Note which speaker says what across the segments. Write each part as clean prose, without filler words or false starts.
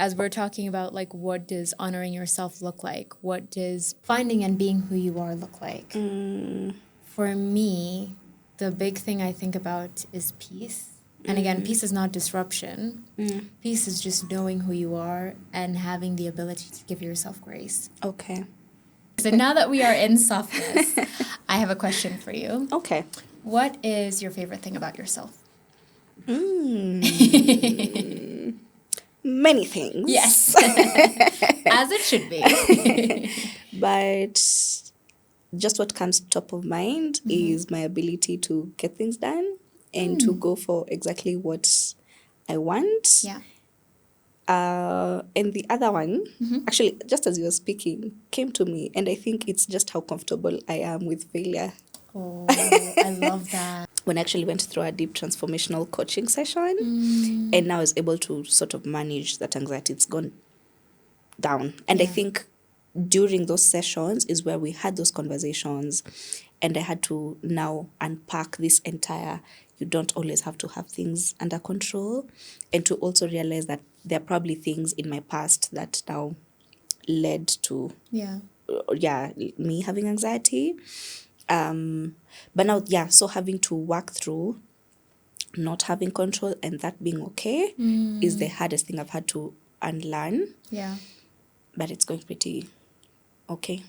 Speaker 1: as we're talking about, like, what does honoring yourself look like? What does finding and being who you are look like? For me, the big thing I think about is peace. And again, peace is not disruption. Peace is just knowing who you are and having the ability to give yourself grace.
Speaker 2: Okay.
Speaker 1: So now that we are in softness, I have a question for you.
Speaker 2: Okay.
Speaker 1: What is your favorite thing about yourself?
Speaker 2: Many things.
Speaker 1: Yes. As it should be.
Speaker 2: But just what comes top of mind is my ability to get things done and to go for exactly what I want.
Speaker 1: Yeah.
Speaker 2: And the other one, actually, just as you were speaking, came to me. And I think it's just how comfortable I am with failure.
Speaker 1: Oh, I love that.
Speaker 2: When I actually went through a deep transformational coaching session, and now I was able to sort of manage that anxiety. It's gone down. And I think during those sessions is where we had those conversations, and I had to now unpack this entire, you don't always have to have things under control, and to also realize that there are probably things in my past that now led to me having anxiety. But now, so having to work through not having control and that being okay is the hardest thing I've had to unlearn.
Speaker 1: Yeah.
Speaker 2: But it's going pretty okay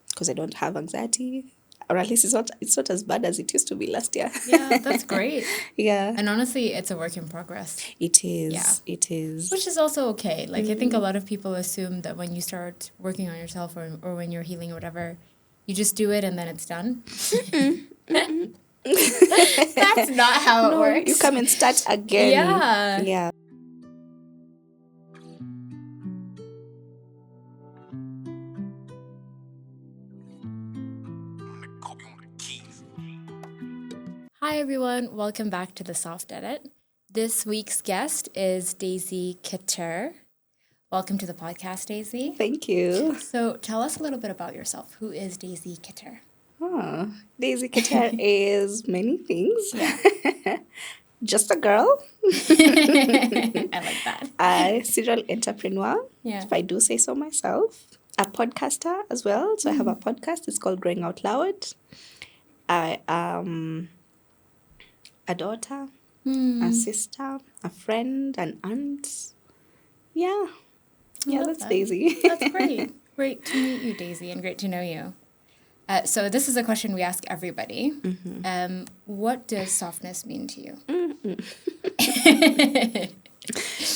Speaker 2: because I don't have anxiety. Or at least it's not as bad as it used to be last year.
Speaker 1: Yeah, that's great.
Speaker 2: Yeah.
Speaker 1: And honestly, it's a work in progress.
Speaker 2: It is.
Speaker 1: Yeah.
Speaker 2: It is.
Speaker 1: Which is also okay. Like, I think a lot of people assume that when you start working on yourself or when you're healing or whatever, you just do it and then it's done. That's not how it works.
Speaker 2: You come and start again.
Speaker 1: Yeah.
Speaker 2: Yeah.
Speaker 1: Hi, everyone. Welcome back to The Soft Edit. This week's guest is Daisy Keter. Welcome to the podcast, Daisy.
Speaker 2: Thank you.
Speaker 1: So tell us a little bit about yourself. Who is Daisy Keter?
Speaker 2: Daisy Keter is many things. Yeah. Just a girl.
Speaker 1: I like that.
Speaker 2: A serial entrepreneur,
Speaker 1: Yeah.
Speaker 2: if I do say so myself. A podcaster as well. So I have a podcast. It's called Growing Out Loud. I am a daughter, a sister, a friend, an aunt. Yeah. Yeah, that's
Speaker 1: that.
Speaker 2: Daisy.
Speaker 1: That's great. Great to meet you, Daisy, and great to know you. So this is a question we ask everybody. What does softness mean to you?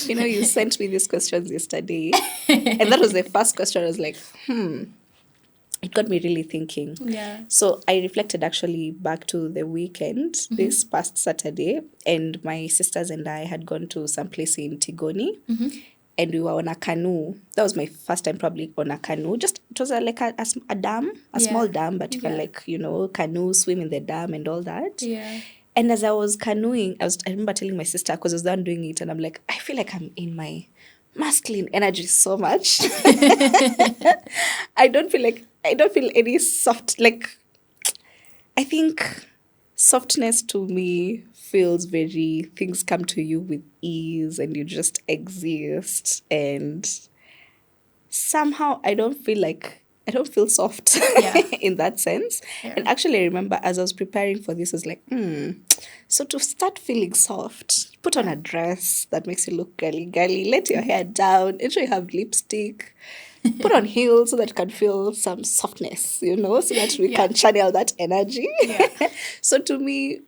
Speaker 2: You know, you sent me these questions yesterday, and that was the first question. I was like, It got me really thinking.
Speaker 1: Yeah.
Speaker 2: So I reflected actually back to the weekend, this past Saturday, and my sisters and I had gone to some place in Tigoni, and we were on a canoe. That was my first time probably on a canoe. Just, it was like a dam, a small dam, but you can canoe, swim in the dam and all that.
Speaker 1: Yeah.
Speaker 2: And as I was canoeing, I remember telling my sister, because I was done doing it, and I'm like, I feel like I'm in my masculine energy so much. I don't feel any soft, like, I think softness to me feels very, things come to you with ease and you just exist, and somehow I don't feel soft in that sense. Yeah. And actually I remember as I was preparing for this, I was like, so to start feeling soft, put on a dress that makes you look girly, let your hair down, ensure you have lipstick, put on heels so that you can feel some softness, so that we can channel that energy. Yeah. So to me,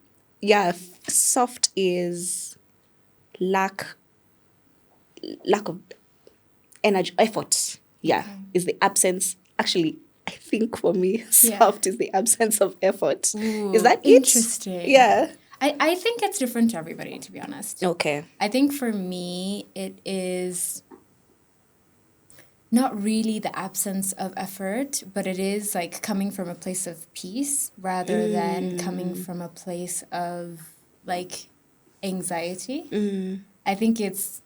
Speaker 2: soft is lack of energy, effort. Yeah, is the absence. Actually, I think for me, soft is the absence of effort.
Speaker 1: Ooh,
Speaker 2: is that
Speaker 1: interesting?
Speaker 2: Yeah.
Speaker 1: I think it's different to everybody, to be honest.
Speaker 2: Okay.
Speaker 1: I think for me, it is not really the absence of effort, but it is like coming from a place of peace rather than coming from a place of like anxiety. I think it's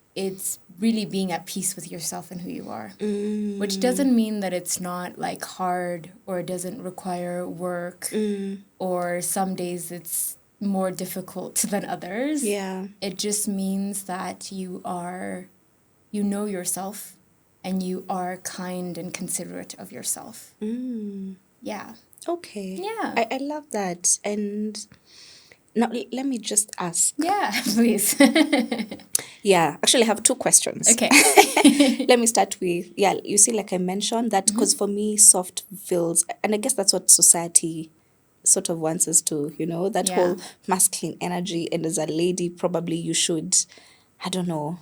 Speaker 1: really being at peace with yourself and who you are, which doesn't mean that it's not like hard or it doesn't require work or some days it's more difficult than others.
Speaker 2: Yeah.
Speaker 1: It just means that you you know yourself and you are kind and considerate of yourself. Yeah.
Speaker 2: Okay.
Speaker 1: Yeah.
Speaker 2: I love that. And now let me just ask.
Speaker 1: Yeah, please.
Speaker 2: Yeah, actually, I have two questions.
Speaker 1: Okay.
Speaker 2: Let me start with, yeah, you see, like I mentioned, that because for me, soft feels, and I guess that's what society sort of wants us to, that
Speaker 1: Yeah.
Speaker 2: whole masculine energy. And as a lady, probably you should, I don't know,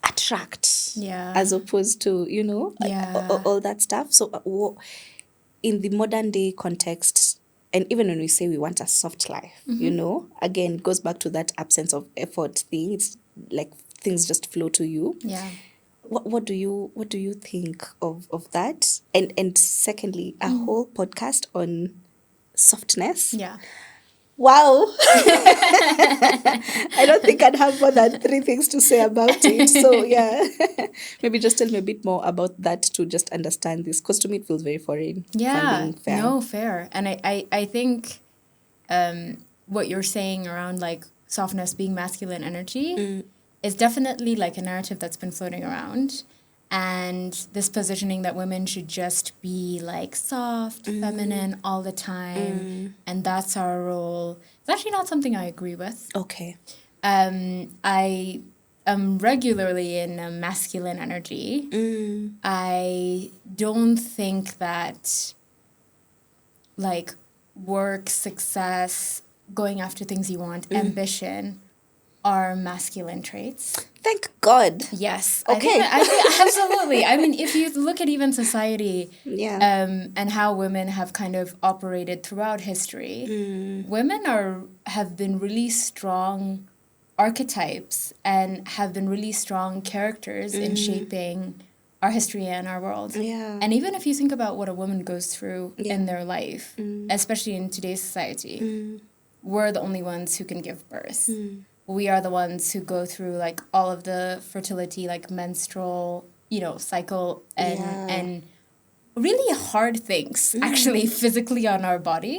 Speaker 2: attract.
Speaker 1: Yeah.
Speaker 2: As opposed to,
Speaker 1: Yeah.
Speaker 2: all that stuff. So, in the modern day context, and even when we say we want a soft life, again, it goes back to that absence of effort thing. It's like things just flow to you.
Speaker 1: Yeah.
Speaker 2: What do you think of that? And secondly, a whole podcast on softness.
Speaker 1: Yeah.
Speaker 2: Wow. I don't think I'd have more than 3 things to say about it. So yeah, maybe just tell me a bit more about that to just understand this, because to me it feels very foreign. If I'm
Speaker 1: Yeah.
Speaker 2: being fair.
Speaker 1: No, fair. And I think what you're saying around like softness being masculine energy is definitely like a narrative that's been floating around. And this positioning that women should just be like soft, feminine all the time, and that's our role. It's actually not something I agree with.
Speaker 2: Okay.
Speaker 1: I am regularly in a masculine energy. I don't think that like work, success, going after things you want, ambition are masculine traits.
Speaker 2: Thank God.
Speaker 1: Yes.
Speaker 2: Okay.
Speaker 1: I think absolutely. I mean, if you look at even society
Speaker 2: Yeah.
Speaker 1: and how women have kind of operated throughout history, women have been really strong archetypes and have been really strong characters in shaping our history and our world.
Speaker 2: Yeah.
Speaker 1: And even if you think about what a woman goes through
Speaker 2: Yeah.
Speaker 1: in their life, especially in today's society, we're the only ones who can give birth. We are the ones who go through like all of the fertility, like menstrual, cycle and really hard things actually physically on our body.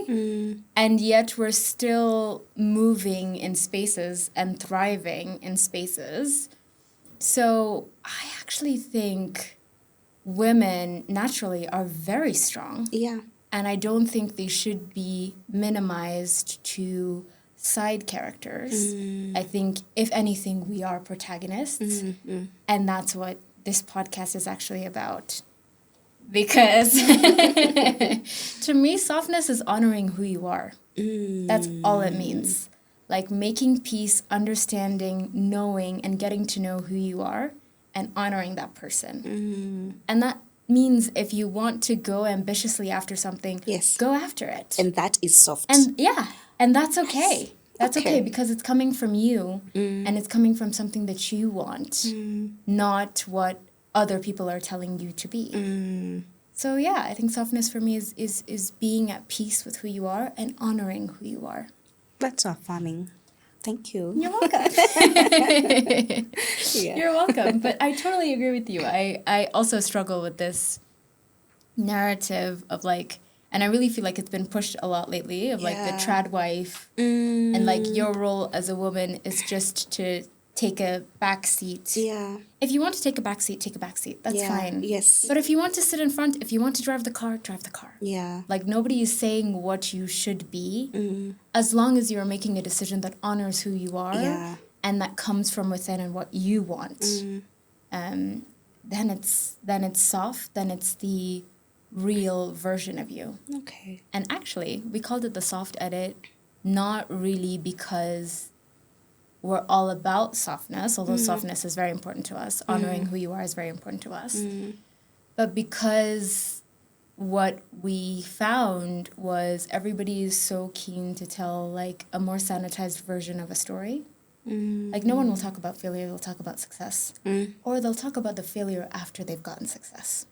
Speaker 1: And yet we're still moving in spaces and thriving in spaces. So I actually think women naturally are very strong.
Speaker 2: Yeah.
Speaker 1: And I don't think they should be minimized to side characters. I think, if anything, we are protagonists. And that's what this podcast is actually about. Because to me, softness is honoring who you are. That's all it means. Like making peace, understanding, knowing, and getting to know who you are and honoring that person. And that means if you want to go ambitiously after something,
Speaker 2: Yes.
Speaker 1: go after it.
Speaker 2: And that is soft.
Speaker 1: And that's okay. That's okay because it's coming from you and it's coming from something that you want, not what other people are telling you to be. So yeah, I think softness for me is being at peace with who you are and honoring who you are.
Speaker 2: That's so affirming. Thank you.
Speaker 1: You're welcome.
Speaker 2: Yeah.
Speaker 1: You're welcome. But I totally agree with you. I also struggle with this narrative of like, and I really feel like it's been pushed a lot lately of like the trad wife and like your role as a woman is just to take a back seat.
Speaker 2: Yeah.
Speaker 1: If you want to take a back seat, take a back seat. That's fine.
Speaker 2: Yes.
Speaker 1: But if you want to sit in front, if you want to drive the car, drive the car.
Speaker 2: Yeah.
Speaker 1: Like nobody is saying what you should be, as long as you're making a decision that honors who you are and that comes from within and what you want. Then it's soft. Then it's the real version of you.
Speaker 2: Okay.
Speaker 1: And actually, we called it the soft edit, not really because we're all about softness, although softness is very important to us. Honoring who you are is very important to us. But because what we found was everybody is so keen to tell like a more sanitized version of a story. Like no one will talk about failure, they'll talk about success. Or they'll talk about the failure after they've gotten success.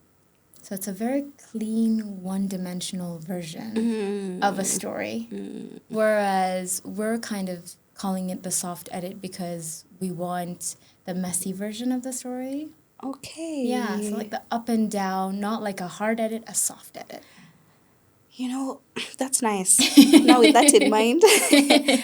Speaker 1: So it's a very clean, one-dimensional version of a story. Whereas we're kind of calling it the soft edit because we want the messy version of the story.
Speaker 2: Okay.
Speaker 1: Yeah, so like the up and down, not like a hard edit, a soft edit.
Speaker 2: You know, that's nice. Now with that in mind,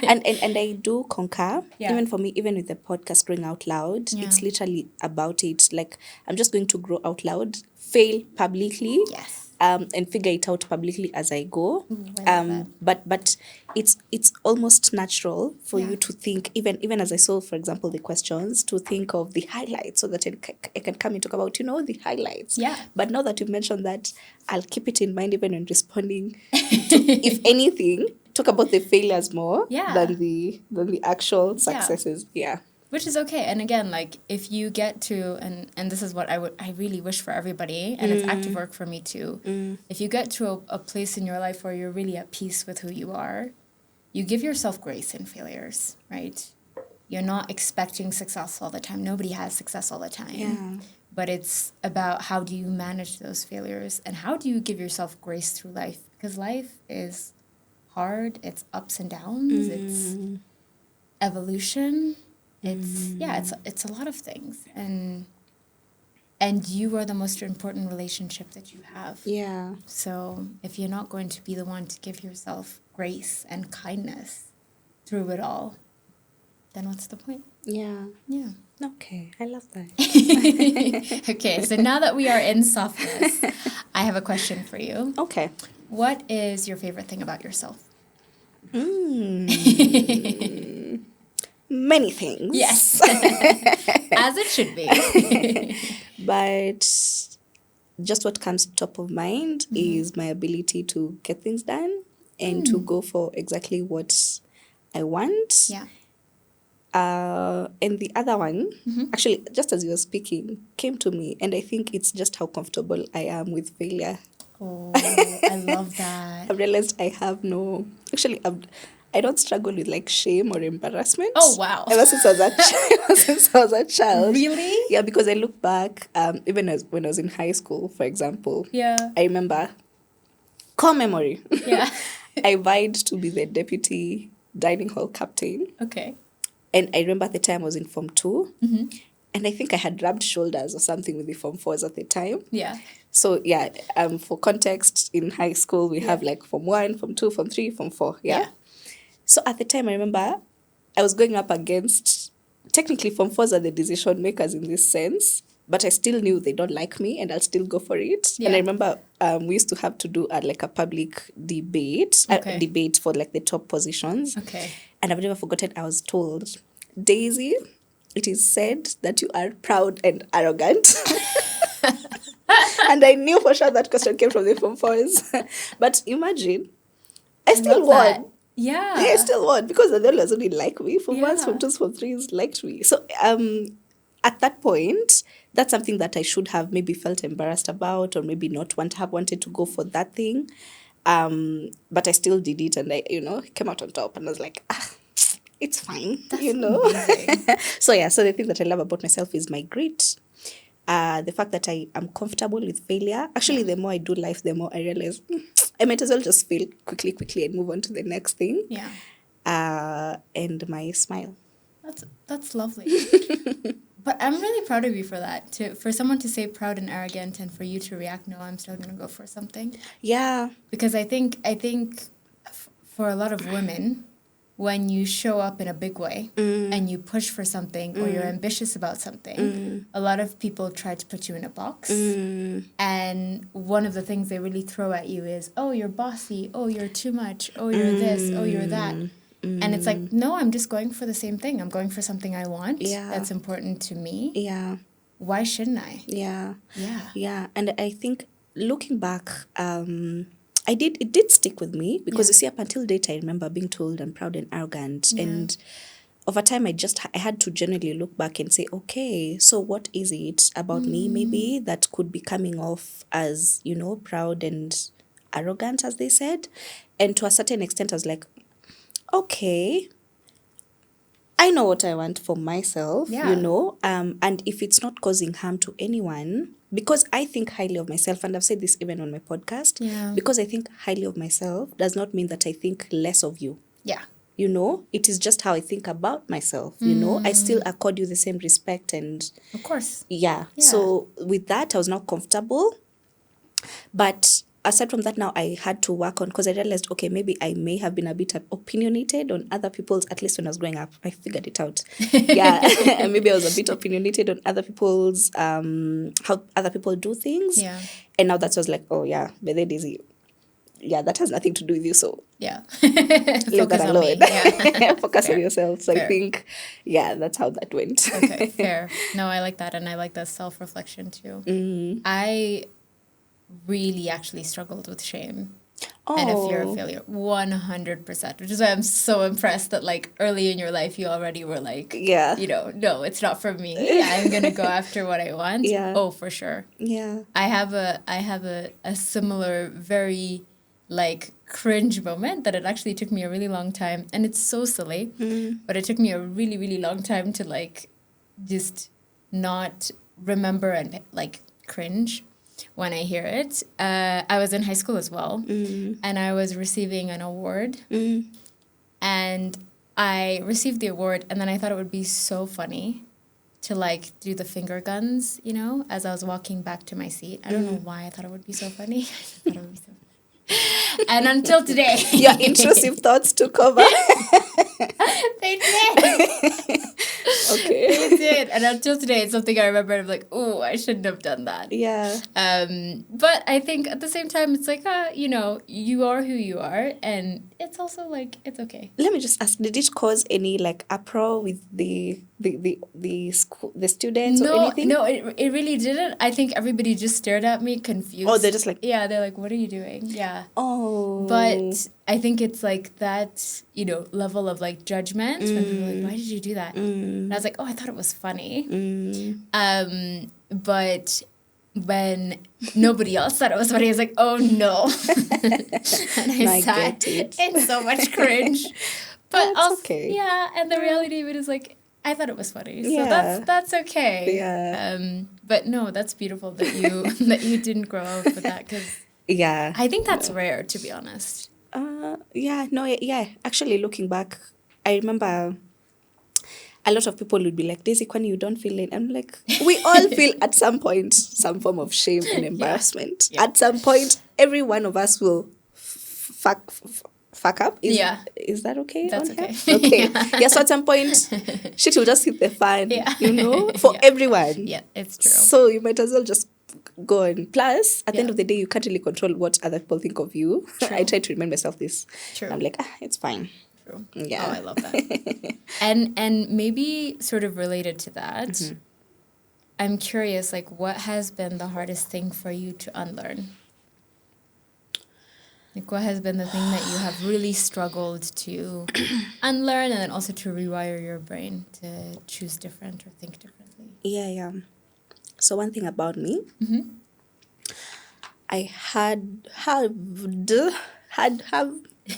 Speaker 2: and I do concur.
Speaker 1: Yeah.
Speaker 2: Even for me, even with the podcast growing out loud,
Speaker 1: Yeah.
Speaker 2: it's literally about it. Like, I'm just going to grow out loud, fail publicly,
Speaker 1: Yes.
Speaker 2: and figure it out publicly as I go.
Speaker 1: I love that.
Speaker 2: But it's almost natural for
Speaker 1: Yeah.
Speaker 2: you to think, even as I saw, for example, the questions, to think of the highlights so that I can come and talk about, the highlights.
Speaker 1: Yeah.
Speaker 2: But now that you mentioned that, I'll keep it in mind even when responding to, if anything, talk about the failures more
Speaker 1: Yeah.
Speaker 2: than the actual successes. Yeah.
Speaker 1: Which is okay. And again, like if you get to, and this is what I really wish for everybody, and it's active work for me too. If you get to a place in your life where you're really at peace with who you are, you give yourself grace in failures, right? You're not expecting success all the time. Nobody has success all the time.
Speaker 2: Yeah.
Speaker 1: But it's about how do you manage those failures and how do you give yourself grace through life? Because life is hard. It's ups and downs. It's evolution. It's a lot of things. And you are the most important relationship that you have.
Speaker 2: Yeah.
Speaker 1: So if you're not going to be the one to give yourself grace and kindness through it all, then what's the point?
Speaker 2: Yeah.
Speaker 1: Yeah.
Speaker 2: Okay, I love that.
Speaker 1: Okay, so now that we are in softness, I have a question for you.
Speaker 2: Okay.
Speaker 1: What is your favorite thing about yourself?
Speaker 2: Many things.
Speaker 1: Yes. As it should be.
Speaker 2: But just what comes top of mind is my ability to get things done and to go for exactly what I want.
Speaker 1: Yeah.
Speaker 2: And the other one, actually, just as you were speaking, came to me, and I think it's just how comfortable I am with failure.
Speaker 1: Oh, I love that.
Speaker 2: I've realized I have no, actually, I don't struggle with like shame or embarrassment.
Speaker 1: Oh, wow.
Speaker 2: Ever since I was a child.
Speaker 1: Really?
Speaker 2: Yeah, because I look back, even as when I was in high school, for example.
Speaker 1: Yeah.
Speaker 2: I remember, core memory.
Speaker 1: Yeah.
Speaker 2: I vied to be the deputy dining hall captain.
Speaker 1: Okay.
Speaker 2: And I remember at the time I was in Form 2. And I think I had rubbed shoulders or something with the Form 4s at the time.
Speaker 1: Yeah.
Speaker 2: So, yeah, for context, in high school, we have like Form 1, Form 2, Form 3, Form 4. Yeah. So, at the time, I remember I was going up against, technically, Form 4s are the decision makers in this sense. But I still knew they don't like me and I'll still go for it.
Speaker 1: Yeah.
Speaker 2: And I remember we used to have to do like a public debate, debate for like the top positions.
Speaker 1: Okay.
Speaker 2: And I've never forgotten, I was told, Daisy, it is said that you are proud and arrogant. And I knew for sure that question came from the Form 4s. But imagine, I still won.
Speaker 1: That. Yeah.
Speaker 2: I still won because the others didn't like me. Form 1s,
Speaker 1: Yeah.
Speaker 2: Form 2s, Form 3s liked me. So at that point, that's something that I should have maybe felt embarrassed about or maybe not have wanted to go for that thing. But I still did it and I, came out on top and I was like, it's fine,
Speaker 1: That's
Speaker 2: amazing. So the thing that I love about myself is my grit. The fact that I am comfortable with failure. Actually, the more I do life, the more I realize I might as well just fail quickly and move on to the next thing.
Speaker 1: Yeah.
Speaker 2: And my smile.
Speaker 1: That's lovely. But I'm really proud of you for that. For someone to say proud and arrogant and for you to react, no, I'm still going to go for something.
Speaker 2: Yeah.
Speaker 1: Because I think for a lot of women, when you show up in a big way and you push for something or you're ambitious about something, a lot of people try to put you in a box. And one of the things they really throw at you is, oh, you're bossy. Oh, you're too much. Oh, you're this. Oh, you're that. And it's like, no, I'm just going for the same thing. I'm going for something I want that's important to me.
Speaker 2: Yeah.
Speaker 1: Why shouldn't I?
Speaker 2: Yeah.
Speaker 1: Yeah.
Speaker 2: Yeah. And I think looking back, it did stick with me because you see, up until date, I remember being told I'm proud and arrogant.
Speaker 1: Yeah.
Speaker 2: And over time, I had to generally look back and say, okay, so what is it about me maybe that could be coming off as, proud and arrogant, as they said. And to a certain extent, I was like, okay, I know what I want for myself, and if it's not causing harm to anyone, because I think highly of myself, and I've said this even on my podcast, because I think highly of myself does not mean that I think less of you.
Speaker 1: Yeah.
Speaker 2: It is just how I think about myself, I still accord you the same respect and...
Speaker 1: Of course.
Speaker 2: Yeah. So with that, I was not comfortable. But aside from that, now I had to work on, because I realized, okay, maybe I may have been a bit opinionated on other people's, at least when I was growing up. I figured it out. Yeah. Maybe I was a bit opinionated on other people's, how other people do things.
Speaker 1: Yeah.
Speaker 2: And now that's was like, oh yeah, but then Daisy, yeah, that has nothing to do with you. So
Speaker 1: Yeah.
Speaker 2: leave that alone.
Speaker 1: Yeah.
Speaker 2: Focus
Speaker 1: Fair.
Speaker 2: on yourself. So
Speaker 1: Fair.
Speaker 2: I think, yeah, that's how that went.
Speaker 1: Okay, fair. No, I like that. And I like that self-reflection too. I really actually struggled with shame and a fear of failure 100%, which is why I'm so impressed that like early in your life you already were like,
Speaker 2: Yeah.
Speaker 1: you know, no, it's not for me. I'm gonna go after what I want.
Speaker 2: Yeah.
Speaker 1: Oh, for sure.
Speaker 2: Yeah.
Speaker 1: I have a similar very like cringe moment that it actually took me a really long time, and it's so silly, but it took me a really, really long time to like just not remember and like cringe when I hear it. I was in high school as well, and I was receiving an award, and I received the award, and then I thought it would be so funny to like do the finger guns, you know, as I was walking back to my seat. I don't know why I thought it would be so funny. I just thought it would be so funny. And until today,
Speaker 2: Your intrusive thoughts took over.
Speaker 1: they did.
Speaker 2: Okay.
Speaker 1: They did. And until today, it's something I remember. I'm like, oh, I shouldn't have done that.
Speaker 2: Yeah.
Speaker 1: But I think at the same time, it's like, you know, you are who you are, and it's also like, it's okay.
Speaker 2: Let me just ask, did it cause any like uproar with the school, the students or anything?
Speaker 1: No, it really didn't. I think everybody just stared at me confused.
Speaker 2: Oh, they're just like,
Speaker 1: yeah, they're like, what are you doing? Yeah.
Speaker 2: oh.
Speaker 1: But I think it's like that, you know, level of like judgment when people are like, why did you do that? And I was like, oh, I thought it was funny. But when nobody else thought it was funny, I was like, oh no. And I sat in so much cringe. But also,
Speaker 2: okay.
Speaker 1: yeah, and the reality of it is like, I thought it was funny. So
Speaker 2: Yeah.
Speaker 1: that's okay.
Speaker 2: Yeah.
Speaker 1: But no, that's beautiful that you that you didn't grow up with that, because
Speaker 2: Yeah.
Speaker 1: I think that's rare, to be honest.
Speaker 2: Yeah, no, yeah. Actually, looking back, I remember a lot of people would be like, Daisy, when you don't feel it. I'm like, we all feel at some point some form of shame and embarrassment.
Speaker 1: Yeah.
Speaker 2: At some point, every one of us will fuck up. Is that okay?
Speaker 1: That's
Speaker 2: on
Speaker 1: okay.
Speaker 2: Here? Okay. Yeah, so at some point, shit will just hit the fan, you know, for everyone.
Speaker 1: Yeah, it's true.
Speaker 2: So you might as well just go on. Plus, at the end of the day, you can't really control what other people think of you. I try to remind myself this.
Speaker 1: True.
Speaker 2: I'm like, it's fine.
Speaker 1: True.
Speaker 2: Yeah.
Speaker 1: Oh, I love that. And maybe sort of related to that, I'm curious, like, what has been the hardest thing for you to unlearn? Like, what has been the thing that you have really struggled to unlearn, and then also to rewire your brain to choose different or think differently?
Speaker 2: Yeah. So one thing about me, I had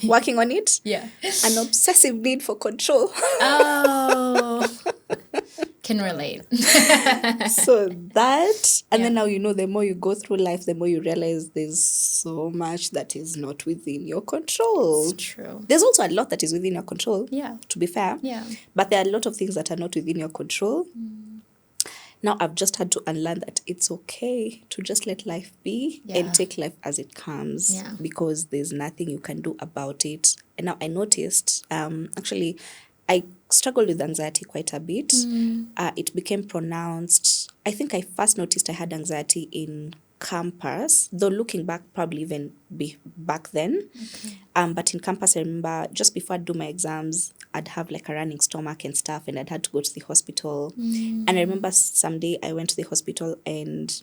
Speaker 2: working on it.
Speaker 1: Yeah.
Speaker 2: An obsessive need for control.
Speaker 1: Oh, can relate.
Speaker 2: So that, and then now, you know, the more you go through life, the more you realize there's so much that is not within your control.
Speaker 1: It's true.
Speaker 2: There's also a lot that is within your control.
Speaker 1: Yeah.
Speaker 2: To be fair.
Speaker 1: Yeah.
Speaker 2: But there are a lot of things that are not within your control. Now I've just had to unlearn that it's okay to just let life be and take life as it comes, because there's nothing you can do about it. And now I noticed, actually, I struggled with anxiety quite a bit. It became pronounced. I think I first noticed I had anxiety in campus, though looking back, probably even back then. But in campus, I remember just before I'd do my exams, I'd have like a running stomach and stuff, and I'd had to go to the hospital. And I remember someday I went to the hospital, and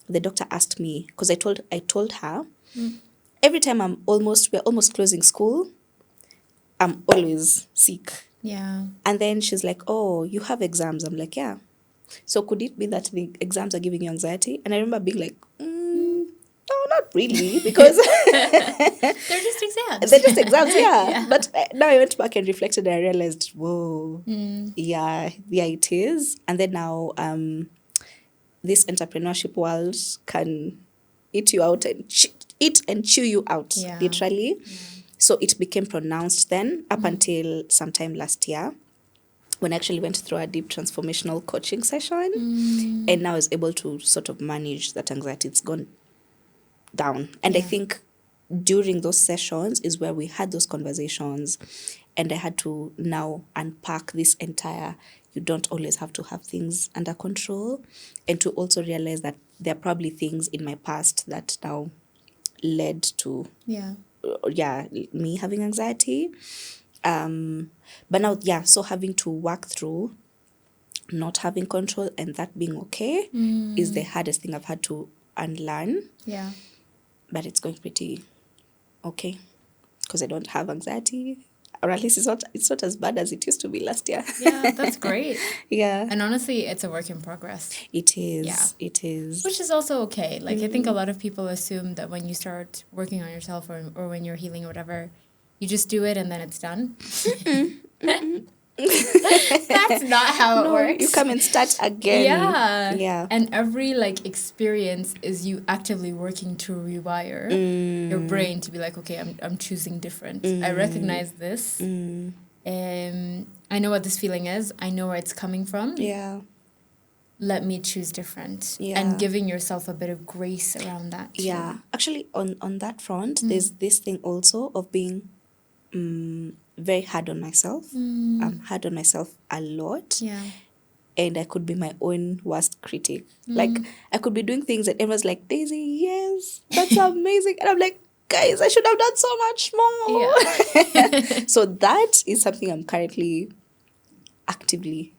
Speaker 2: the doctor asked me, because I told her, every time we're almost closing school, I'm always sick.
Speaker 1: Yeah.
Speaker 2: And then she's like, oh, you have exams. I'm like, yeah. So could it be that the exams are giving you anxiety? And I remember being like, no, not really, because
Speaker 1: they're just exams.
Speaker 2: They're just exams, yeah. But now I went back and reflected, and I realized, whoa, yeah, it is. And then now this entrepreneurship world can eat you out and eat and chew you out, literally. So it became pronounced then up until sometime last year, when I actually went through a deep transformational coaching session, and now I was able to sort of manage that anxiety. It's gone down. And I
Speaker 1: Yeah.
Speaker 2: think during those sessions is where we had those conversations, and I had to now unpack this entire, you don't always have to have things under control, and to also realize that there are probably things in my past that now led to
Speaker 1: Yeah.
Speaker 2: me having anxiety. But now, so having to work through not having control and that being okay is the hardest thing I've had to unlearn.
Speaker 1: Yeah.
Speaker 2: But it's going pretty okay because I don't have anxiety, or at least it's not as bad as it used to be last year.
Speaker 1: Yeah, that's great.
Speaker 2: Yeah,
Speaker 1: And honestly, it's a work in progress.
Speaker 2: it is.
Speaker 1: Yeah.
Speaker 2: It is.
Speaker 1: Which is also okay. Like, I think a lot of people assume that when you start working on yourself or when you're healing or whatever, you just do it and then it's done. That's not how it works.
Speaker 2: You come and start again.
Speaker 1: Yeah.
Speaker 2: Yeah.
Speaker 1: And every like experience is you actively working to rewire your brain to be like, okay, I'm choosing different. I recognize this. I know what this feeling is. I know where it's coming from.
Speaker 2: Yeah.
Speaker 1: Let me choose different.
Speaker 2: Yeah.
Speaker 1: And giving yourself a bit of grace around that too.
Speaker 2: Yeah. Actually, on that front, there's this thing also of being very hard on myself. I'm hard on myself a lot.
Speaker 1: Yeah.
Speaker 2: And I could be my own worst critic. Like, I could be doing things and everyone's like, Daisy, yes, that's amazing. And I'm like, guys, I should have done so much more.
Speaker 1: Yeah.
Speaker 2: So that is something I'm currently actively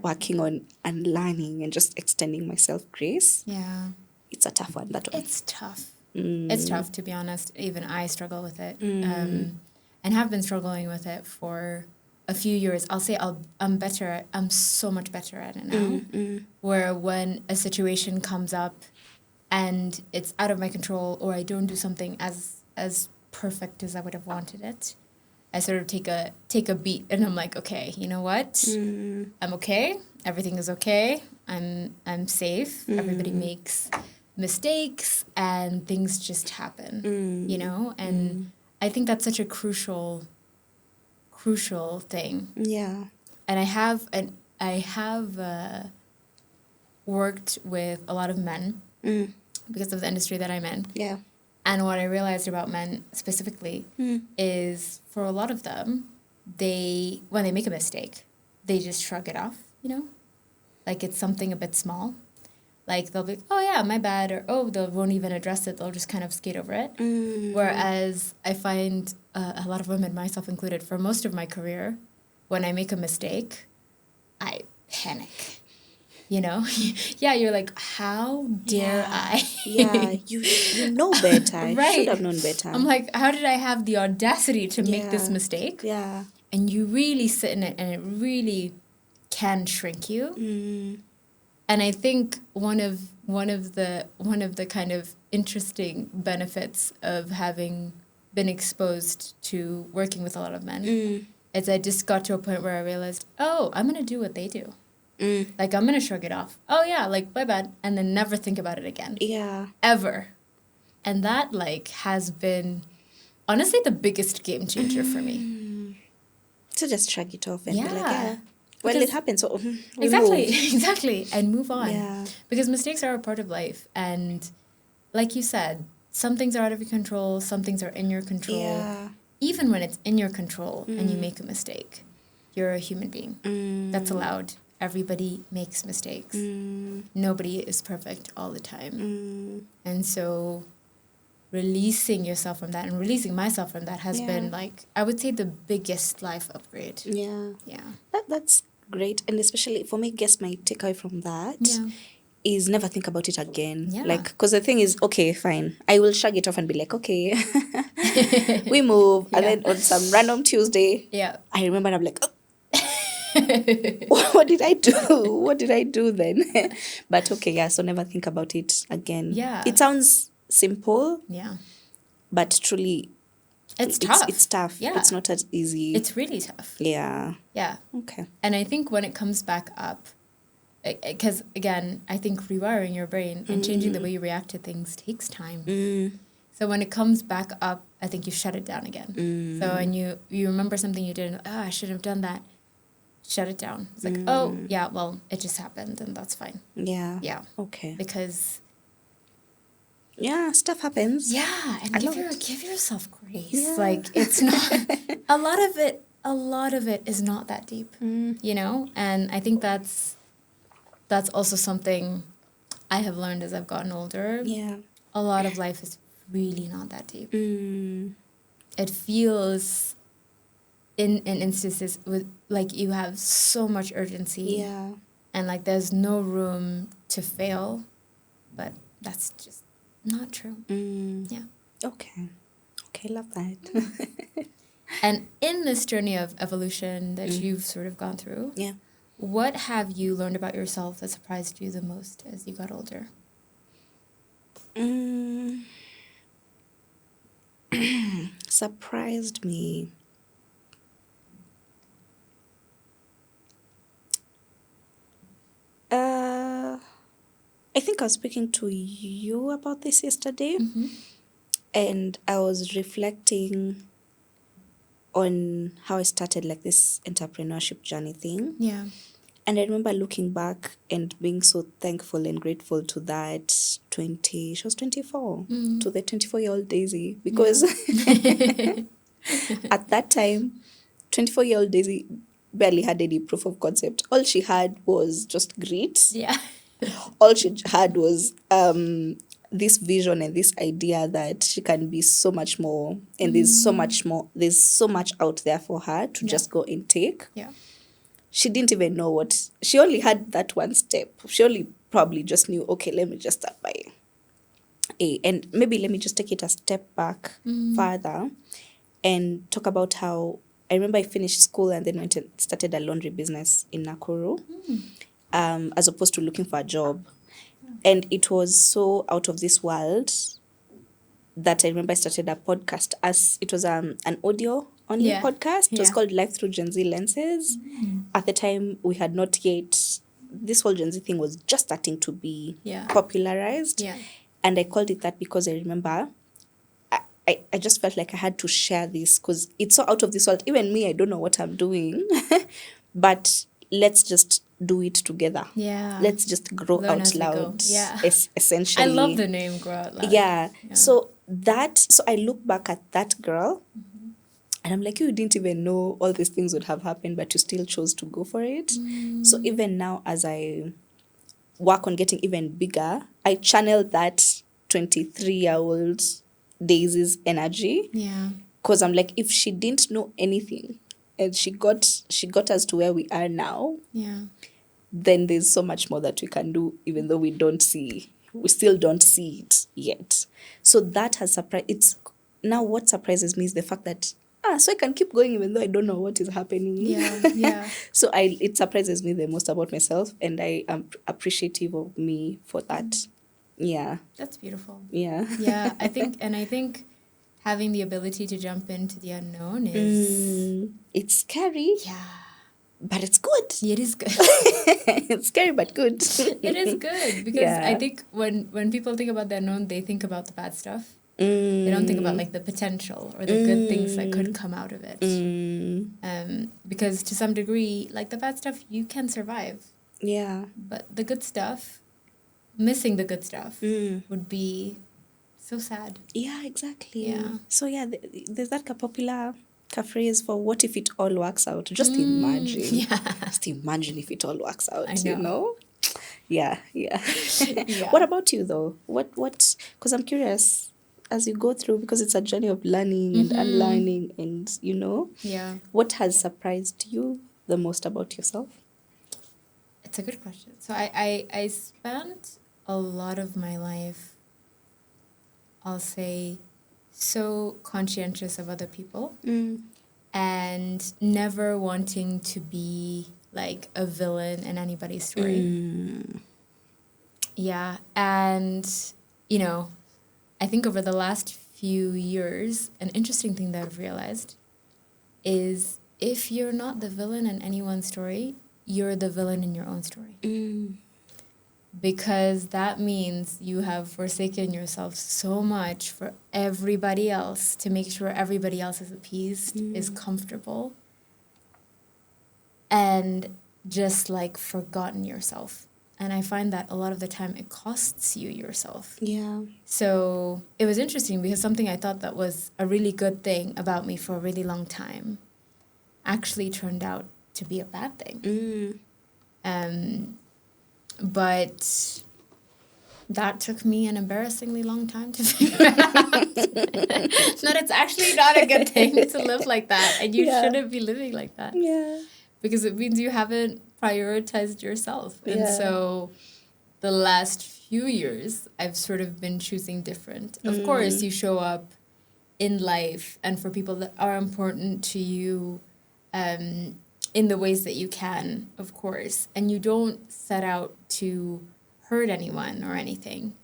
Speaker 2: working on and learning and just extending myself grace.
Speaker 1: Yeah.
Speaker 2: It's a tough one, that one.
Speaker 1: It's tough. It's tough, to be honest. Even I struggle with it. And have been struggling with it for a few years. I'll say I'm so much better at it now. Where when a situation comes up and it's out of my control or I don't do something as perfect as I would have wanted it, I sort of take a beat and I'm like, okay, you know what? I'm okay. Everything is okay. I'm safe. Everybody makes mistakes and things just happen, you know? And I think that's such a crucial thing.
Speaker 2: Yeah.
Speaker 1: And I have worked with a lot of men because of the industry that I'm in.
Speaker 2: Yeah.
Speaker 1: And what I realized about men specifically is for a lot of them, when they make a mistake, they just shrug it off, you know? Like it's something a bit small. Like they'll be, oh yeah, my bad, or oh, they won't even address it. They'll just kind of skate over it. Whereas I find a lot of women, myself included, for most of my career, when I make a mistake, I panic. You know? Yeah, you're like, how dare I?
Speaker 2: Yeah, you know better.
Speaker 1: Right.
Speaker 2: Should have known better.
Speaker 1: I'm like, how did I have the audacity to make this mistake?
Speaker 2: Yeah.
Speaker 1: And you really sit in it, and it really can shrink you. And I think one of the kind of interesting benefits of having been exposed to working with a lot of men is I just got to a point where I realized, oh, I'm gonna do what they do. Like I'm gonna shrug it off. Oh yeah, like my bad, and then never think about it again.
Speaker 2: Yeah.
Speaker 1: Ever. And that like has been honestly the biggest game changer for me.
Speaker 2: So just shrug it off and be like,
Speaker 1: Yeah.
Speaker 2: well,
Speaker 1: Because-
Speaker 2: it happens. So we
Speaker 1: Exactly,
Speaker 2: move.
Speaker 1: exactly. And move on.
Speaker 2: Yeah.
Speaker 1: Because mistakes are a part of life. And like you said, some things are out of your control, some things are in your control.
Speaker 2: Yeah.
Speaker 1: Even when it's in your control and you make a mistake, you're a human being. That's allowed. Everybody makes mistakes. Nobody is perfect all the time. And so releasing yourself from that and releasing myself from that has been like, I would say, the biggest life upgrade.
Speaker 2: Yeah.
Speaker 1: Yeah.
Speaker 2: That's great. And especially for me, I guess my takeaway from that
Speaker 1: Yeah.
Speaker 2: is never think about it again.
Speaker 1: Yeah.
Speaker 2: Like, because the thing is, okay, fine. I will shrug it off and be like, okay, we move. And then on some random Tuesday,
Speaker 1: Yeah.
Speaker 2: I remember and I'm like, oh, what did I do? What did I do then? But okay, yeah, so never think about it again.
Speaker 1: Yeah.
Speaker 2: It sounds simple,
Speaker 1: Yeah.
Speaker 2: but truly,
Speaker 1: It's tough.
Speaker 2: It's tough.
Speaker 1: Yeah.
Speaker 2: It's not as easy.
Speaker 1: It's really tough.
Speaker 2: Yeah.
Speaker 1: Yeah.
Speaker 2: Okay.
Speaker 1: And I think when it comes back up, because again, I think rewiring your brain and changing the way you react to things takes time. So when it comes back up, I think you shut it down again. So when you remember something you did, oh, I shouldn't have done that. Shut it down. It's like, oh, yeah, well, it just happened and that's fine.
Speaker 2: Yeah.
Speaker 1: Yeah.
Speaker 2: Okay.
Speaker 1: Because
Speaker 2: Yeah, stuff happens.
Speaker 1: Yeah, and
Speaker 2: I
Speaker 1: give
Speaker 2: love it.
Speaker 1: give yourself grace.
Speaker 2: Yeah.
Speaker 1: Like it's not a lot of it is not that deep, you know? And I think that's also something I have learned as I've gotten older.
Speaker 2: Yeah.
Speaker 1: A lot of life is really not that deep.
Speaker 2: Mm.
Speaker 1: It feels in instances with like you have so much urgency.
Speaker 2: Yeah.
Speaker 1: And like there's no room to fail, but that's just not true. Yeah.
Speaker 2: Okay. Okay, love that.
Speaker 1: And in this journey of evolution that you've sort of gone through,
Speaker 2: Yeah.
Speaker 1: what have you learned about yourself that surprised you the most as you got older?
Speaker 2: Surprised me. I think I was speaking to you about this yesterday, and I was reflecting on how I started like this entrepreneurship journey thing.
Speaker 1: Yeah.
Speaker 2: And I remember looking back and being so thankful and grateful to that she was 24, to the 24-year-old Daisy, because at that time, 24-year-old Daisy barely had any proof of concept. All she had was just grit.
Speaker 1: Yeah.
Speaker 2: All she had was this vision and this idea that she can be so much more, and there's so much more, there's so much out there for her to just go and take.
Speaker 1: Yeah.
Speaker 2: She didn't even know what, she only had that one step. She only probably just knew, okay, let me just start by A. And maybe let me just take it a step back further and talk about how I remember I finished school and then went and started a laundry business in Nakuru, as opposed to looking for a job. And it was so out of this world that I remember I started a podcast, as it was an audio only podcast. It was called Life Through Gen Z Lenses. At the time, we had not yet, this whole Gen Z thing was just starting to be popularized.
Speaker 1: Yeah.
Speaker 2: And I called it that because I remember I just felt like I had to share this because it's so out of this world. Even me, I don't know what I'm doing. But let's just do it together.
Speaker 1: Yeah.
Speaker 2: Let's just grow
Speaker 1: Learn
Speaker 2: out
Speaker 1: as we go.
Speaker 2: loud.
Speaker 1: Yeah.
Speaker 2: Essentially.
Speaker 1: I love the name Grow Out Loud.
Speaker 2: Yeah. So I look back at that girl and I'm like, you didn't even know all these things would have happened, but you still chose to go for it. So even now, as I work on getting even bigger, I channel that 23-year-old Daisy's energy.
Speaker 1: Yeah.
Speaker 2: Because I'm like, if she didn't know anything and she got us to where we are now,
Speaker 1: Yeah.
Speaker 2: then there's so much more that we can do, even though we still don't see it yet. So that has surprised. Now what surprises me is the fact that so I can keep going even though I don't know what is happening.
Speaker 1: Yeah. Yeah.
Speaker 2: So it surprises me the most about myself, and I am appreciative of me for that. Yeah.
Speaker 1: That's beautiful.
Speaker 2: Yeah.
Speaker 1: Yeah. I think having the ability to jump into the unknown is
Speaker 2: it's scary.
Speaker 1: Yeah.
Speaker 2: But it's good.
Speaker 1: It is good.
Speaker 2: It's scary but good.
Speaker 1: It is good because I think when people think about the unknown, they think about the bad stuff. They don't think about like the potential or the good things that could come out of it. Because to some degree, like the bad stuff, you can survive.
Speaker 2: Yeah.
Speaker 1: But the good stuff, missing the good stuff would be so sad.
Speaker 2: Yeah, exactly.
Speaker 1: Yeah.
Speaker 2: So yeah, there's that popular phrase for what if it all works out? Just imagine.
Speaker 1: Yeah.
Speaker 2: Just imagine if it all works out,
Speaker 1: I know.
Speaker 2: you know? Yeah.
Speaker 1: Yeah.
Speaker 2: What about you though? What because I'm curious as you go through, because it's a journey of learning and unlearning and
Speaker 1: Yeah.
Speaker 2: what has surprised you the most about yourself?
Speaker 1: It's a good question. So I spent a lot of my life, I'll say, so conscientious of other people and never wanting to be like a villain in anybody's story. Yeah. And, I think over the last few years, an interesting thing that I've realized is if you're not the villain in anyone's story, you're the villain in your own story. Because that means you have forsaken yourself so much for everybody else to make sure everybody else is appeased, is comfortable, and just like forgotten yourself. And I find that a lot of the time it costs you yourself.
Speaker 2: Yeah.
Speaker 1: So it was interesting because something I thought that was a really good thing about me for a really long time actually turned out to be a bad thing. But that took me an embarrassingly long time to figure out that it's actually not a good thing to live like that, and you shouldn't be living like that.
Speaker 2: Yeah.
Speaker 1: Because it means you haven't prioritized yourself. And so the last few years, I've sort of been choosing different. Of course, you show up in life and for people that are important to you in the ways that you can, of course. And you don't set out to hurt anyone or anything.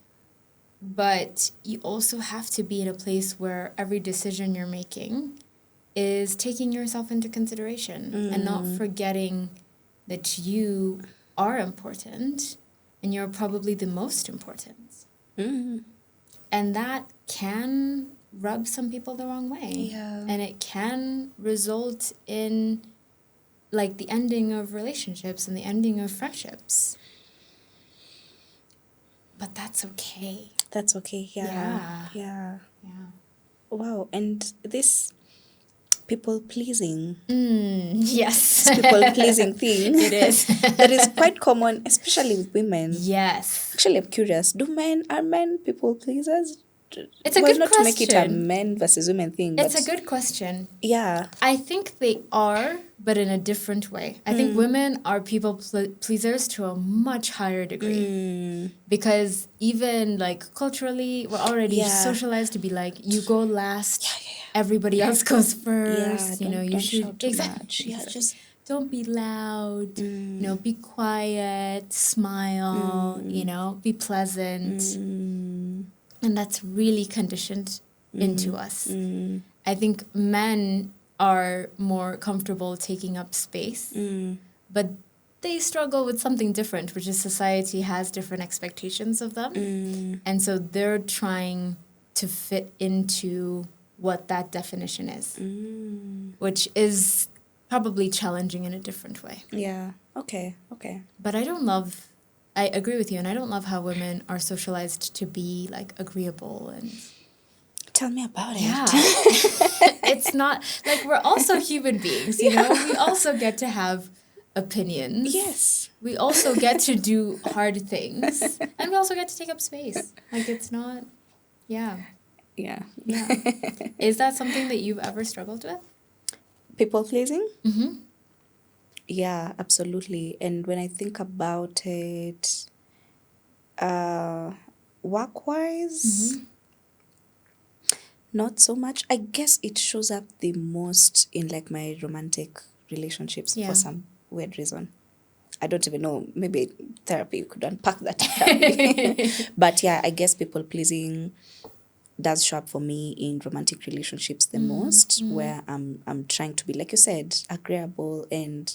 Speaker 1: But you also have to be in a place where every decision you're making is taking yourself into consideration and not forgetting that you are important and you're probably the most important. And that can rub some people the wrong way.
Speaker 2: Yeah.
Speaker 1: And it can result in like the ending of relationships and the ending of friendships. But that's okay.
Speaker 2: That's okay. Yeah.
Speaker 1: Yeah.
Speaker 2: Wow. And this people pleasing.
Speaker 1: Yes.
Speaker 2: People pleasing thing.
Speaker 1: It is.
Speaker 2: That is quite common, especially with women.
Speaker 1: Yes.
Speaker 2: Actually, I'm curious. Are men people pleasers?
Speaker 1: It's a good
Speaker 2: not
Speaker 1: question.
Speaker 2: To make it a men versus women thing.
Speaker 1: It's a good question.
Speaker 2: Yeah.
Speaker 1: I think they are, but in a different way. I think women are people pleasers to a much higher degree. Because even like culturally, we're already socialized to be like, you go last, everybody else goes first.
Speaker 2: Yeah,
Speaker 1: you
Speaker 2: don't
Speaker 1: should
Speaker 2: shout too much. Yeah,
Speaker 1: just don't be loud. Be quiet, smile. Be pleasant. And that's really conditioned into us. I think men are more comfortable taking up space, but they struggle with something different, which is society has different expectations of them. And so they're trying to fit into what that definition is, which is probably challenging in a different way.
Speaker 2: Yeah. Okay.
Speaker 1: But I agree with you, and I don't love how women are socialized to be like agreeable and...
Speaker 2: Tell me about it.
Speaker 1: Yeah. It's not like we're also human beings, you know? We also get to have opinions.
Speaker 2: Yes.
Speaker 1: We also get to do hard things, and we also get to take up space. Like it's not... Yeah. Is that something that you've ever struggled with?
Speaker 2: People pleasing? Yeah, absolutely. And when I think about it, work-wise, not so much. I guess it shows up the most in like my romantic relationships for some weird reason. I don't even know. Maybe therapy could unpack that. But yeah, I guess people pleasing does show up for me in romantic relationships the most, where I'm trying to be, like you said, agreeable, and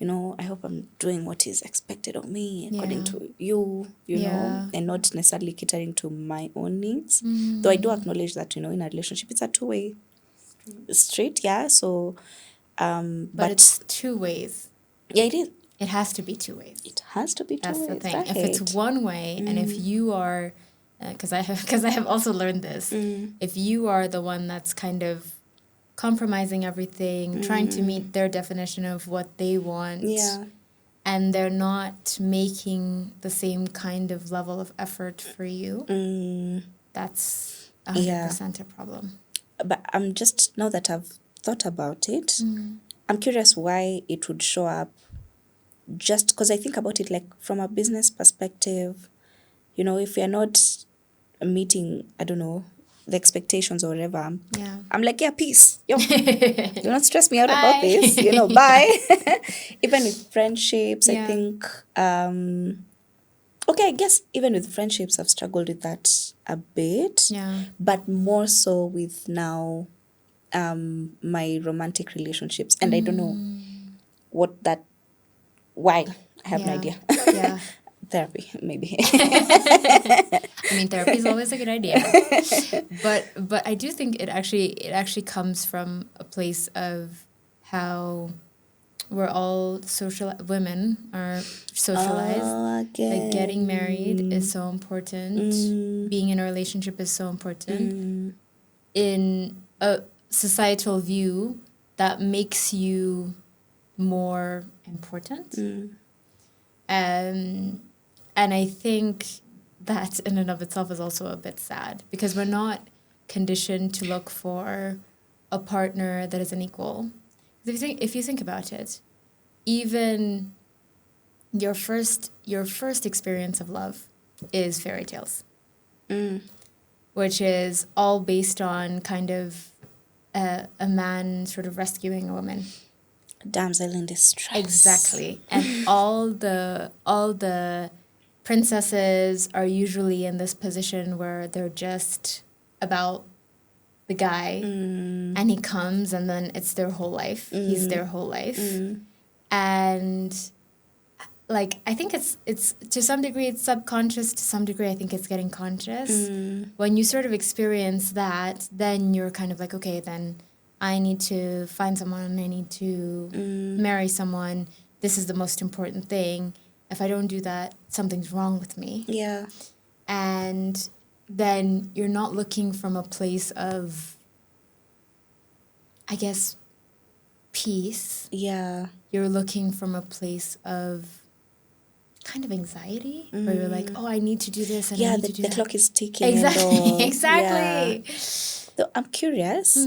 Speaker 2: I hope I'm doing what is expected of me according to you know, and not necessarily catering to my own needs. Though I do acknowledge that in a relationship it's a two-way street. So
Speaker 1: but it's two ways.
Speaker 2: Yeah, it is.
Speaker 1: It has to be two ways.
Speaker 2: It has to be two ways.
Speaker 1: That's the thing. If it's one way, and if you are, because I have also learned this, if you are the one that's kind of compromising everything, trying to meet their definition of what they want, and they're not making the same kind of level of effort for you, that's 100% a problem.
Speaker 2: But I'm just, now that I've thought about it, I'm curious why it would show up, just because I think about it like from a business perspective, if you're not meeting, I don't know, the expectations or whatever, I'm like, peace. Do not stress me out about this, bye. Even with friendships, I think, I guess even with friendships, I've struggled with that a bit, but more so with now my romantic relationships. And I don't know why. I have no idea. Therapy, maybe.
Speaker 1: I mean, therapy is always a good idea. But I do think it actually comes from a place of how we're all women are socialized. Like getting married is so important. Being in a relationship is so important. In a societal view, that makes you more important. And I think that in and of itself is also a bit sad because we're not conditioned to look for a partner that is an equal. If you think about it, even your first experience of love is fairy tales, which is all based on kind of a man sort of rescuing a woman.
Speaker 2: Damsel in distress.
Speaker 1: Exactly. And all the princesses are usually in this position where they're just about the guy, and he comes, and then it's their whole life. He's their whole life. And like, I think it's to some degree it's subconscious, to some degree I think it's getting conscious. When you sort of experience that, then you're kind of like, okay, then I need to find someone, I need to marry someone. This is the most important thing. If I don't do that, something's wrong with me.
Speaker 2: Yeah.
Speaker 1: And then you're not looking from a place of, I guess, peace.
Speaker 2: Yeah.
Speaker 1: You're looking from a place of kind of anxiety, where you're like, oh, I need to do this and I need to do
Speaker 2: the
Speaker 1: that.
Speaker 2: clock is ticking.
Speaker 1: Exactly.
Speaker 2: And all.
Speaker 1: Exactly.
Speaker 2: Yeah. So I'm curious.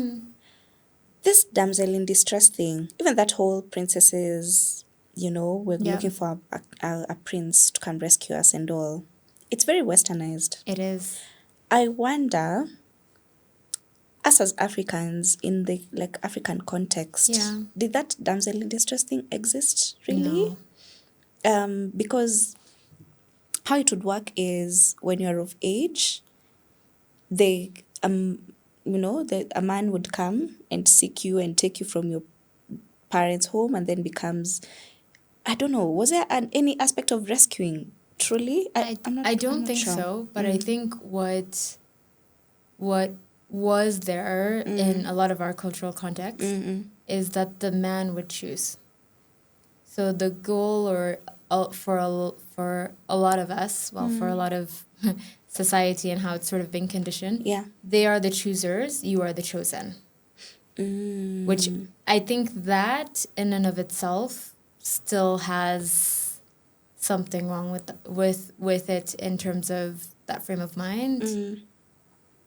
Speaker 2: This damsel in distress thing, even that whole princesses, we're looking for a prince to come rescue us and all. It's very westernized.
Speaker 1: It is.
Speaker 2: I wonder, us as Africans in the African context, did that damsel in distress thing exist really? No. Because how it would work is when you're of age, a man would come and seek you and take you from your parents' home, and then becomes, I don't know, was there any aspect of rescuing truly?
Speaker 1: I don't think sure. So, but I think what was there in a lot of our cultural context is that the man would choose. So the goal, or for a lot of us, for a lot of society and how it's sort of been conditioned, they are the choosers, you are the chosen. Which I think that in and of itself still has something wrong with it in terms of that frame of mind.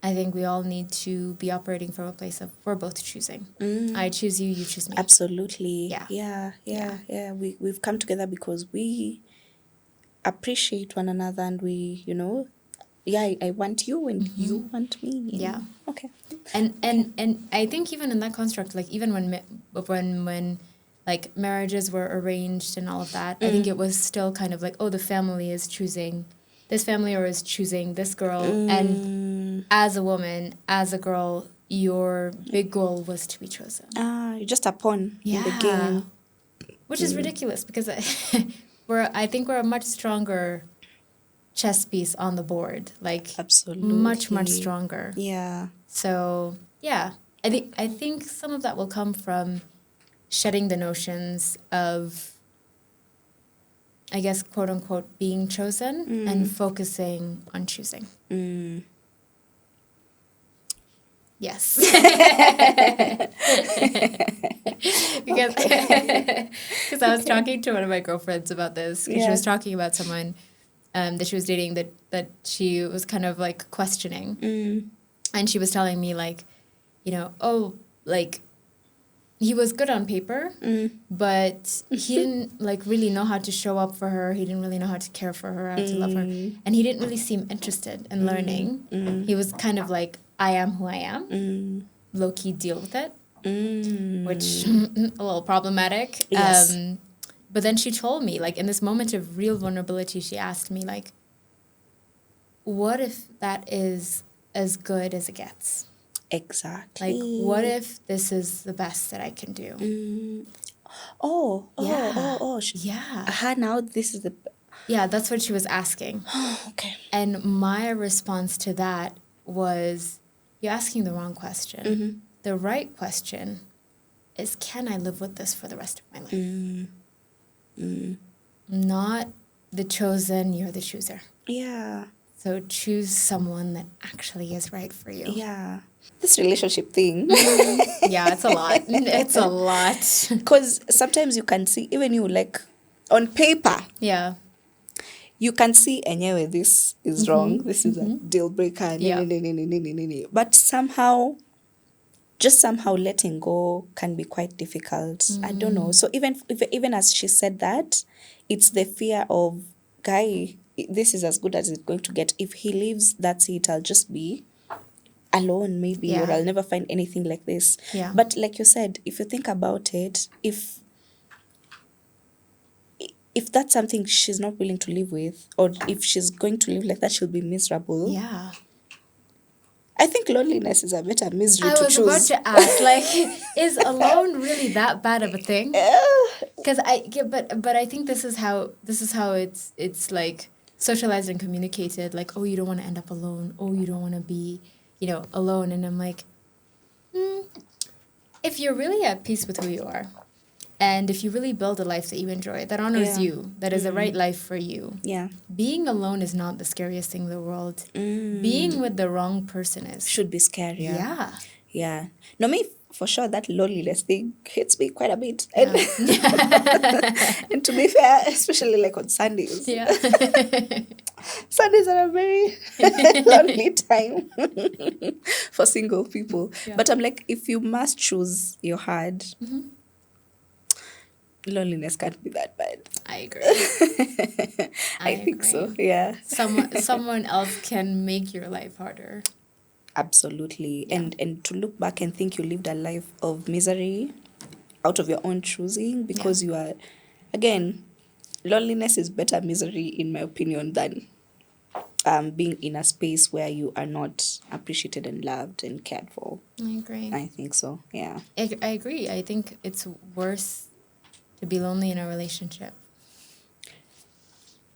Speaker 1: I think we all need to be operating from a place of we're both choosing. I choose you, you choose me.
Speaker 2: Absolutely. Yeah. We've come together because we appreciate one another, and we, I want you and you want me.
Speaker 1: Yeah.
Speaker 2: Okay.
Speaker 1: And I think even in that construct, like even when like marriages were arranged and all of that, I think it was still kind of like, oh, the family is choosing this family or is choosing this girl. And as a woman, as a girl, your big goal was to be chosen.
Speaker 2: You're just a pawn in the game.
Speaker 1: Which is ridiculous because I think we're a much stronger chess piece on the board. Like, absolutely, much stronger.
Speaker 2: Yeah.
Speaker 1: So yeah, I think some of that will come from shedding the notions of, I guess, quote unquote, being chosen and focusing on choosing. Yes. Because I was talking to one of my girlfriends about this. She was talking about someone that she was dating that she was kind of like questioning. And she was telling me like, he was good on paper, but he didn't like really know how to show up for her. He didn't really know how to care for her, how to love her. And he didn't really seem interested in learning. He was kind of like, I am who I am. Low-key deal with it, which a little problematic. Yes. But then she told me, like, in this moment of real vulnerability, she asked me, like, what if that is as good as it gets?
Speaker 2: Exactly.
Speaker 1: Like, what if this is the best that I can do?
Speaker 2: Yeah. Now this is the...
Speaker 1: Yeah, that's what she was asking.
Speaker 2: Okay.
Speaker 1: And my response to that was, you're asking the wrong question. The right question is, can I live with this for the rest of my life? Not the chosen, you're the chooser.
Speaker 2: Yeah.
Speaker 1: So choose someone that actually is right for you.
Speaker 2: Yeah. This relationship thing.
Speaker 1: Yeah, it's a lot. It's a lot.
Speaker 2: Because sometimes you can see, even you, like, on paper,
Speaker 1: Yeah.
Speaker 2: you can see, anyway, this is wrong. This is a deal breaker.
Speaker 1: Yeah.
Speaker 2: But somehow, just somehow letting go can be quite difficult. I don't know. So even as she said that, it's the fear of, guy, this is as good as it's going to get. If he leaves, that's it. I'll just be alone, maybe, or
Speaker 1: Yeah.
Speaker 2: I'll never find anything like this.
Speaker 1: Yeah.
Speaker 2: But like you said, if you think about it, if that's something she's not willing to live with, or if she's going to live like that, she'll be miserable.
Speaker 1: Yeah.
Speaker 2: I think loneliness is a better misery
Speaker 1: I
Speaker 2: to
Speaker 1: was
Speaker 2: choose.
Speaker 1: about to ask, like, is alone really that bad of a thing? Because but I think this is how it's like socialized and communicated. Like, oh, you don't want to end up alone. Oh, you don't want to be, alone. And I'm like, if you're really at peace with who you are, and if you really build a life that you enjoy, that honors
Speaker 2: Yeah.
Speaker 1: you, that is the right life for you,
Speaker 2: Yeah.
Speaker 1: being alone is not the scariest thing in the world. Being with the wrong person is.
Speaker 2: Should be scarier.
Speaker 1: Yeah.
Speaker 2: Yeah. No, me, for sure, that loneliness thing hits me quite a bit.
Speaker 1: Yeah.
Speaker 2: And to be fair, especially like on Sundays.
Speaker 1: Yeah.
Speaker 2: Sundays are a very lonely time for single people.
Speaker 1: Yeah.
Speaker 2: But I'm like, if you must choose your hard, loneliness can't be that bad.
Speaker 1: I agree.
Speaker 2: I think so, yeah.
Speaker 1: Someone else can make your life harder.
Speaker 2: Absolutely.
Speaker 1: Yeah.
Speaker 2: And to look back and think you lived a life of misery out of your own choosing, because you are, again, loneliness is better misery, in my opinion, than being in a space where you are not appreciated and loved and cared for.
Speaker 1: I agree.
Speaker 2: I think so, yeah.
Speaker 1: I agree. I think it's worse to be lonely in a relationship.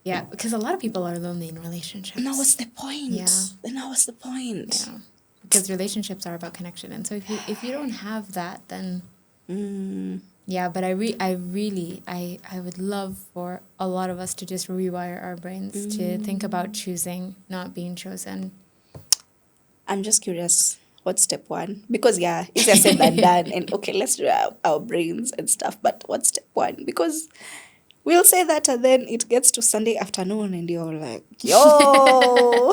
Speaker 1: Yeah, because a lot of people are lonely in relationships.
Speaker 2: Now what's the point?
Speaker 1: Yeah.
Speaker 2: Then now what's the point?
Speaker 1: Yeah, because relationships are about connection, and so if you don't have that, then yeah. But I would love for a lot of us to just rewire our brains to think about choosing, not being chosen.
Speaker 2: I'm just curious, what's step one? Because yeah, easier said than done. And okay, let's do our brains and stuff. But what's step one? Because we'll say that, and then it gets to Sunday afternoon, and you're like, yo,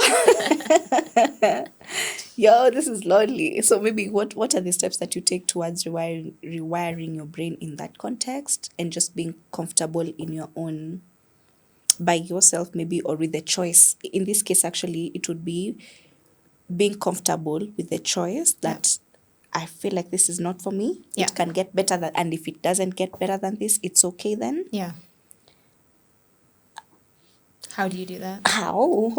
Speaker 2: yo, this is lonely. So maybe what are the steps that you take towards rewiring your brain in that context, and just being comfortable in your own, by yourself maybe, or with the choice? In this case, actually, it would be being comfortable with the choice that I feel like this is not for me.
Speaker 1: Yeah.
Speaker 2: It can get better than, and if it doesn't get better than this, it's okay then.
Speaker 1: Yeah. How do you do that?
Speaker 2: How?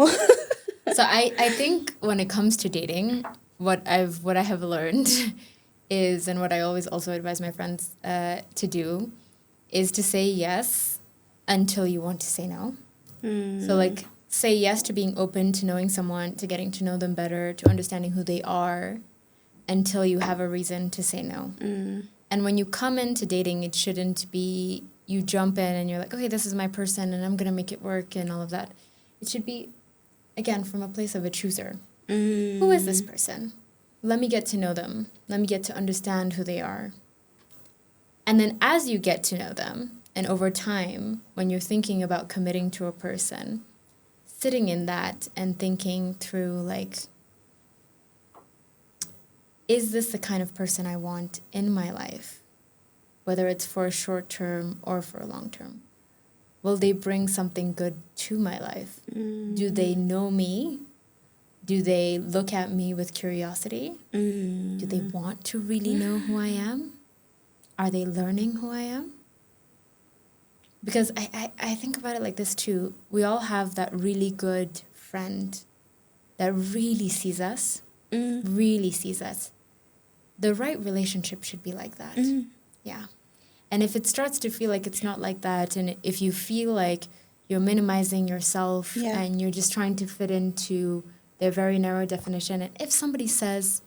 Speaker 1: So I think when it comes to dating, what I have learned is, and what I always also advise my friends to do, is to say yes until you want to say no. So like, say yes to being open to knowing someone, to getting to know them better, to understanding who they are, until you have a reason to say no. And when you come into dating, it shouldn't be you jump in and you're like, okay, this is my person and I'm going to make it work and all of that. It should be, again, from a place of a chooser. Who is this person? Let me get to know them. Let me get to understand who they are. And then as you get to know them, and over time, when you're thinking about committing to a person, sitting in that and thinking through, like, is this the kind of person I want in my life? Whether it's for a short term or for a long term. Will they bring something good to my life? Do they know me? Do they look at me with curiosity? Do they want to really know who I am? Are they learning who I am? Because I think about it like this too. We all have that really good friend that really sees us, really sees us. The right relationship should be like that. Yeah. And if it starts to feel like it's not like that, and if you feel like you're minimizing yourself and you're just trying to fit into their very narrow definition, and if somebody says,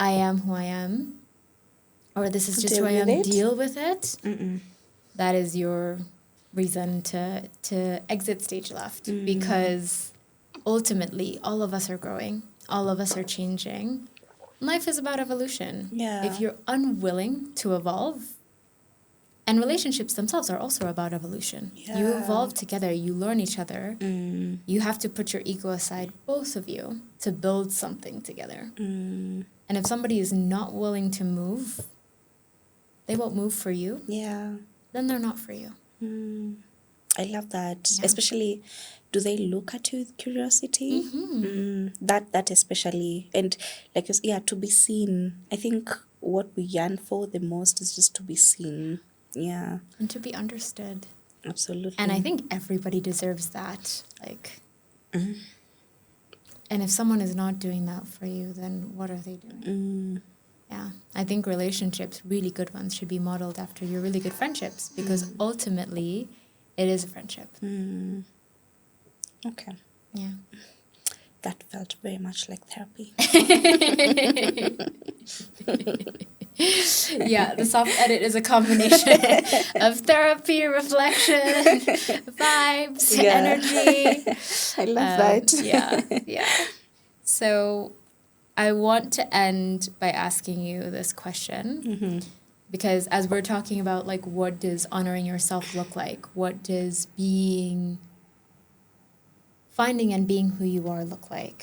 Speaker 1: I am who I am, or this is just
Speaker 2: Deal
Speaker 1: who I
Speaker 2: with
Speaker 1: am,
Speaker 2: it.
Speaker 1: deal with it, that is your reason to exit stage left. Because ultimately, all of us are growing, all of us are changing. Life is about evolution.
Speaker 2: Yeah.
Speaker 1: If you're unwilling to evolve, and relationships themselves are also about evolution.
Speaker 2: Yeah.
Speaker 1: You evolve together, you learn each other. You have to put your ego aside, both of you, to build something together. And if somebody is not willing to move, they won't move for you,
Speaker 2: Yeah.
Speaker 1: then they're not for you.
Speaker 2: I love that.
Speaker 1: Yeah.
Speaker 2: Especially, do they look at you with curiosity? That especially, and like to be seen. I think what we yearn for the most is just to be seen. Yeah,
Speaker 1: And to be understood.
Speaker 2: absolutely.
Speaker 1: And I think everybody deserves that. Like, and if someone is not doing that for you, then what are they doing? Yeah, I think relationships, really good ones, should be modeled after your really good friendships, because ultimately, it is a friendship.
Speaker 2: Okay,
Speaker 1: Yeah.
Speaker 2: that felt very much like therapy.
Speaker 1: Yeah, the soft edit is a combination of therapy, reflection, vibes, energy.
Speaker 2: I love that.
Speaker 1: Yeah. So I want to end by asking you this question, because as we're talking about, like, what does honoring yourself look like? What does finding and being who you are look like?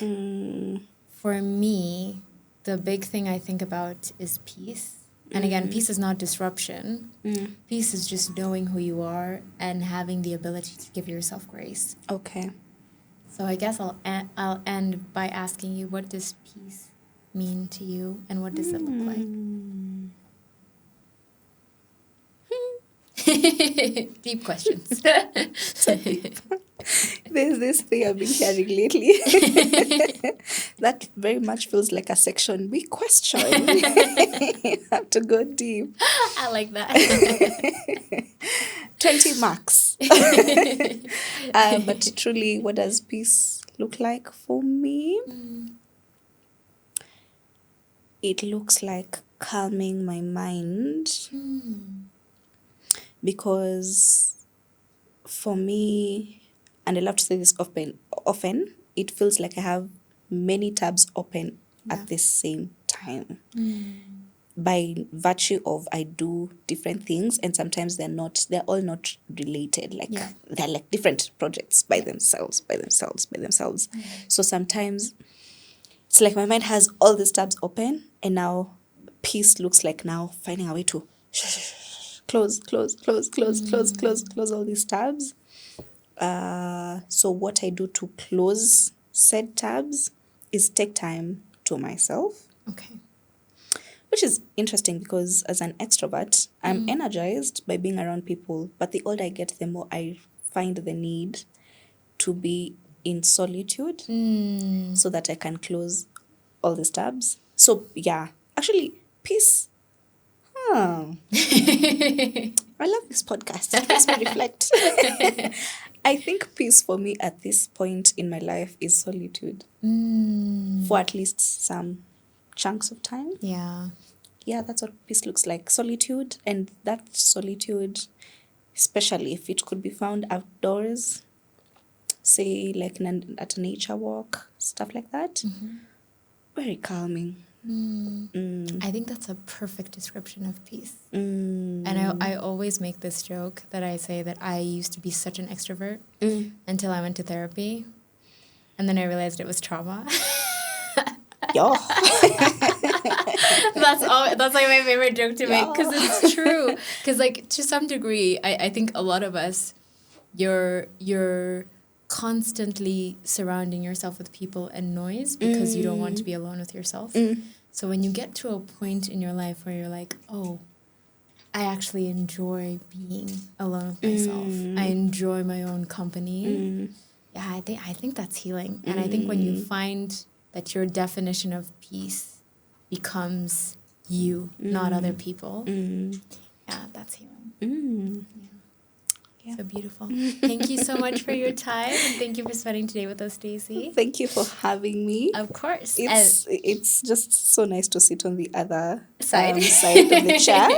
Speaker 1: For me, the big thing I think about is peace. And again, peace is not disruption. Peace is just knowing who you are and having the ability to give yourself grace.
Speaker 2: Okay.
Speaker 1: So I guess I'll end by asking you, what does peace mean to you, and what does it look like? Deep questions.
Speaker 2: There's this thing I've been hearing lately that very much feels like a section we question. You have to go deep.
Speaker 1: I like that.
Speaker 2: 20 marks. But truly, what does peace look like for me? It looks like calming my mind. Because for me, and I love to say this often, it feels like I have many tabs open at the same time. By virtue of I do different things, and sometimes they're all not related. Like they're like different projects by themselves. So sometimes it's like my mind has all these tabs open, and now peace looks like now finding a way to close all these tabs. So what I do to close said tabs is take time to myself.
Speaker 1: Okay.
Speaker 2: Which is interesting because as an extrovert, I'm energized by being around people. But the older I get, the more I find the need to be in solitude so that I can close all these tabs. So, yeah, actually, peace. I love this podcast. It makes me reflect. I think peace for me at this point in my life is solitude. For at least some chunks of time. Yeah, that's what peace looks like. Solitude, and that solitude, especially if it could be found outdoors, say like at a nature walk, stuff like that, very calming.
Speaker 1: I think that's a perfect description of peace. And I always make this joke that I say that I used to be such an extrovert until I went to therapy. And then I realized it was trauma. That's like my favorite joke to make, because it's true. Because like to some degree, I think a lot of us, you're constantly surrounding yourself with people and noise because you don't want to be alone with yourself. So when you get to a point in your life where you're like, oh, I actually enjoy being alone with myself. I enjoy my own company. Yeah, I think that's healing. And I think when you find that your definition of peace becomes you, not other people, yeah, that's healing. So beautiful. Thank you so much for your time, and thank you for spending today with us, Daisy.
Speaker 2: Thank you for having me.
Speaker 1: Of course.
Speaker 2: It's just so nice to sit on the other
Speaker 1: Side.
Speaker 2: side of the chair.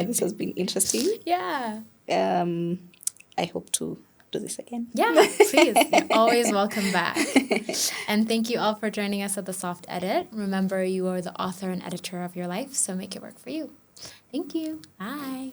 Speaker 2: This has been interesting.
Speaker 1: Yeah.
Speaker 2: I hope to do this again.
Speaker 1: Yeah, please. You're always welcome back. And thank you all for joining us at The Soft Edit. Remember, you are the author and editor of your life, so make it work for you. Thank you. Bye.